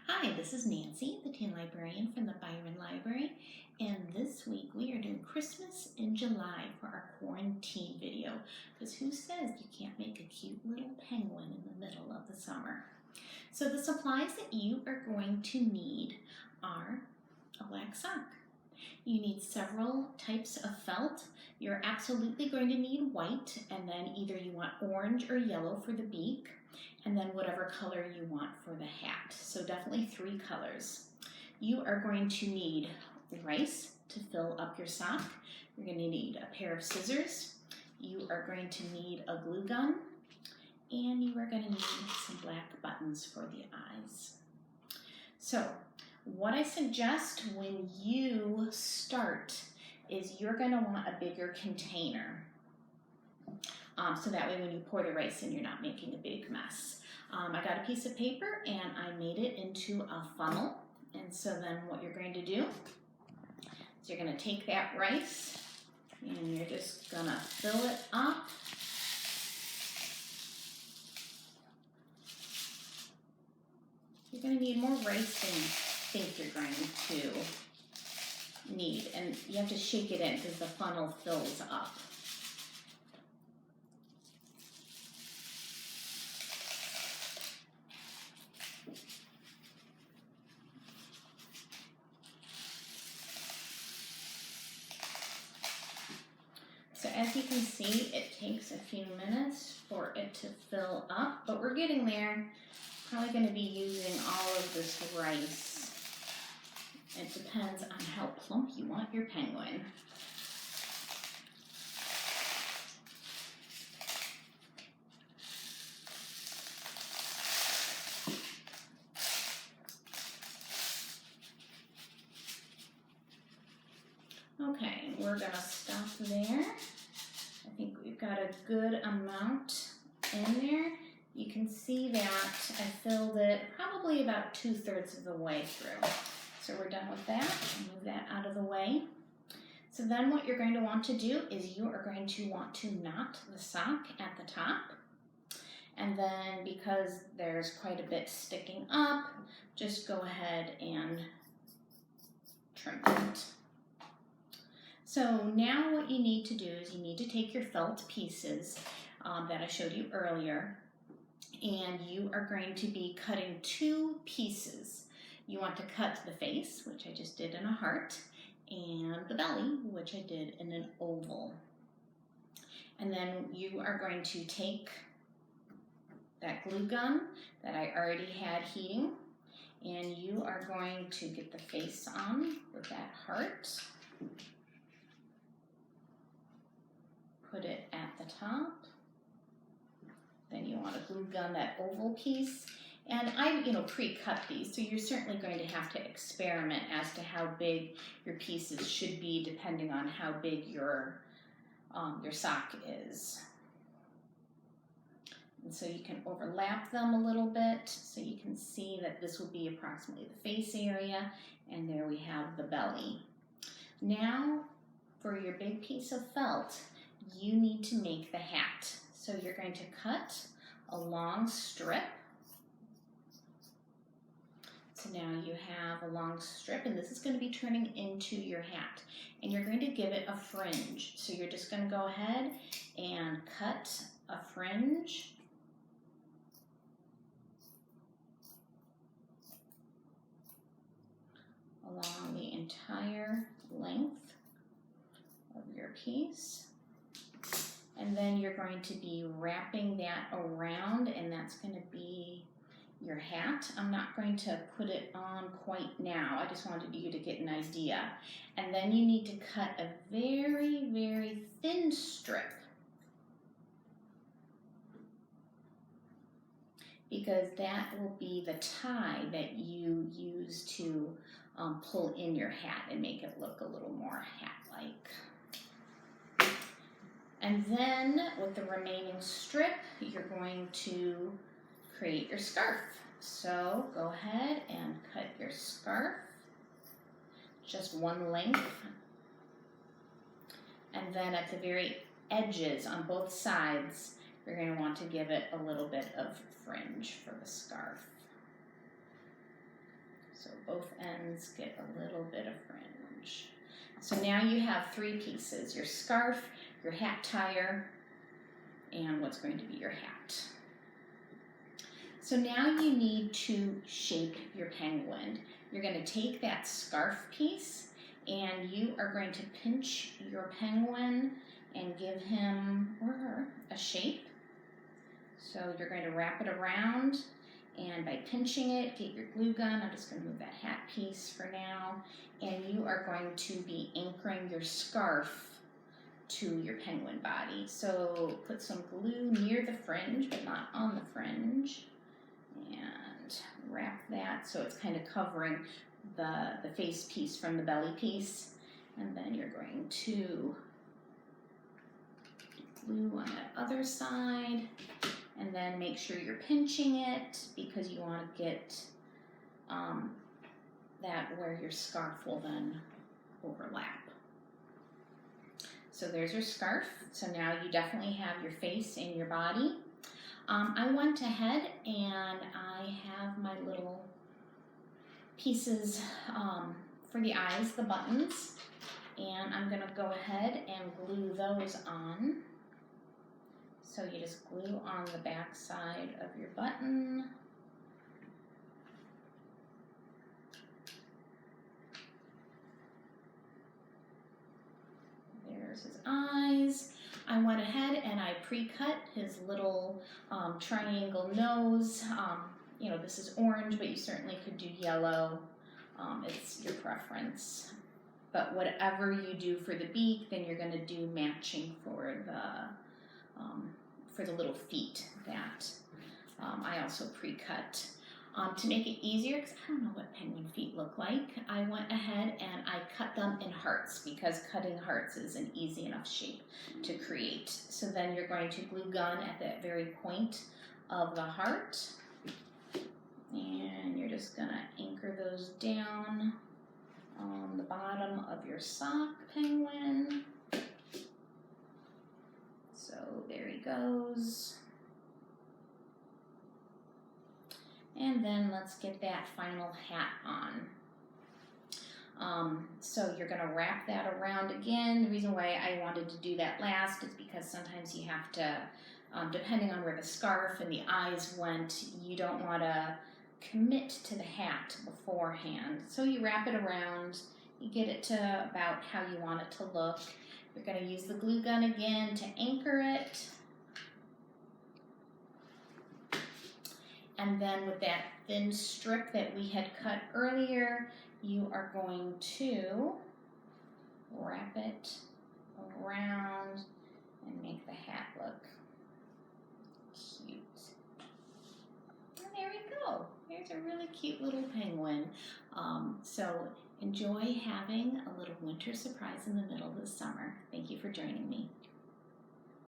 Hi, this is Nancy, the teen librarian from the Byron Library, and this week we are doing Christmas in July for our quarantine video, because who says you can't make a cute little penguin in the middle of the summer? So the supplies that you are going to need are a black sock. You need several types of felt. You're absolutely going to need white, and then either you want orange or yellow for the beak, and then whatever color you want for the hat. So definitely 3 colors. You are going to need rice to fill up your sock. You're going to need a pair of scissors. You are going to need a glue gun, and you are going to need some black buttons for the eyes. So what I suggest when you start is you're going to want a bigger container. So that way when you pour the rice in, you're not making a big mess. I got a piece of paper and I made it into a funnel. And so then what you're going to do is you're going to take that rice and you're just going to fill it up. You're going to need more rice than you think you're going to need. And you have to shake it in because the funnel fills up. So as you can see, it takes a few minutes for it to fill up, but we're getting there. Probably going to be using all of this rice. It depends on how plump you want your penguin. Okay, we're going to stop there. I think we've got a good amount in there. You can see that I filled it probably about 2/3 of the way through. So we're done with that. Move that out of the way. So then what you're going to want to do is you are going to want to knot the sock at the top. And then because there's quite a bit sticking up, just go ahead and trim it. So now what you need to do is you need to take your felt pieces that I showed you earlier, and you are going to be cutting 2 pieces. You want to cut the face, which I just did in a heart, and the belly, which I did in an oval. And then you are going to take that glue gun that I already had heating, and you are going to get the face on with that heart. Put it at the top. Then you want to glue gun that oval piece. And I, pre-cut these, so you're certainly going to have to experiment as to how big your pieces should be depending on how big your sock is. And so you can overlap them a little bit so you can see that this will be approximately the face area, and there we have the belly. Now for your big piece of felt, you need to make the hat. So you're going to cut a long strip. So now you have a long strip, and this is going to be turning into your hat. And you're going to give it a fringe. So you're just going to go ahead and cut a fringe. Along the entire length of your piece. And then you're going to be wrapping that around, and that's going to be your hat. I'm not going to put it on quite now. I just wanted you to get an idea. And then you need to cut a very, very thin strip, because that will be the tie that you use to pull in your hat and make it look a little more hat-like. And then with the remaining strip, you're going to create your scarf. So go ahead and cut your scarf, just one length. And then at the very edges on both sides, you're going to want to give it a little bit of fringe for the scarf. So both ends get a little bit of fringe. So now you have 3 pieces, your scarf, your hat tire, and what's going to be your hat. So now you need to shape your penguin. You're going to take that scarf piece and you are going to pinch your penguin and give him or her a shape. So you're going to wrap it around, and by pinching it, get your glue gun. I'm just going to move that hat piece for now. And you are going to be anchoring your scarf to your penguin body. So put some glue near the fringe, but not on the fringe. And wrap that so it's kind of covering the face piece from the belly piece. And then you're going to glue on that other side. And then make sure you're pinching it because you want to get that where your scarf will then overlap. So there's your scarf. So now you definitely have your face and your body. I went ahead and I have my little pieces for the eyes, the buttons, and I'm going to go ahead and glue those on. So you just glue on the back side of your button. There's his eyes. I went ahead and I pre-cut his little triangle nose. You know, this is orange, but you certainly could do yellow. It's your preference. But whatever you do for the beak, then you're going to do matching for the little feet that I also pre-cut. To make it easier, because I don't know what penguin feet look like, I went ahead and I cut them in hearts because cutting hearts is an easy enough shape to create. So then you're going to glue gun at that very point of the heart, and you're just going to anchor those down on the bottom of your sock, penguin. So there he goes. And then let's get that final hat on. So you're going to wrap that around again. The reason why I wanted to do that last is because sometimes you have to, depending on where the scarf and the eyes went, you don't want to commit to the hat beforehand. So you wrap it around, you get it to about how you want it to look. You're going to use the glue gun again to anchor it. And then with that thin strip that we had cut earlier, you are going to wrap it around and make the hat look cute. And there we go. There's a really cute little penguin. So enjoy having a little winter surprise in the middle of the summer. Thank you for joining me.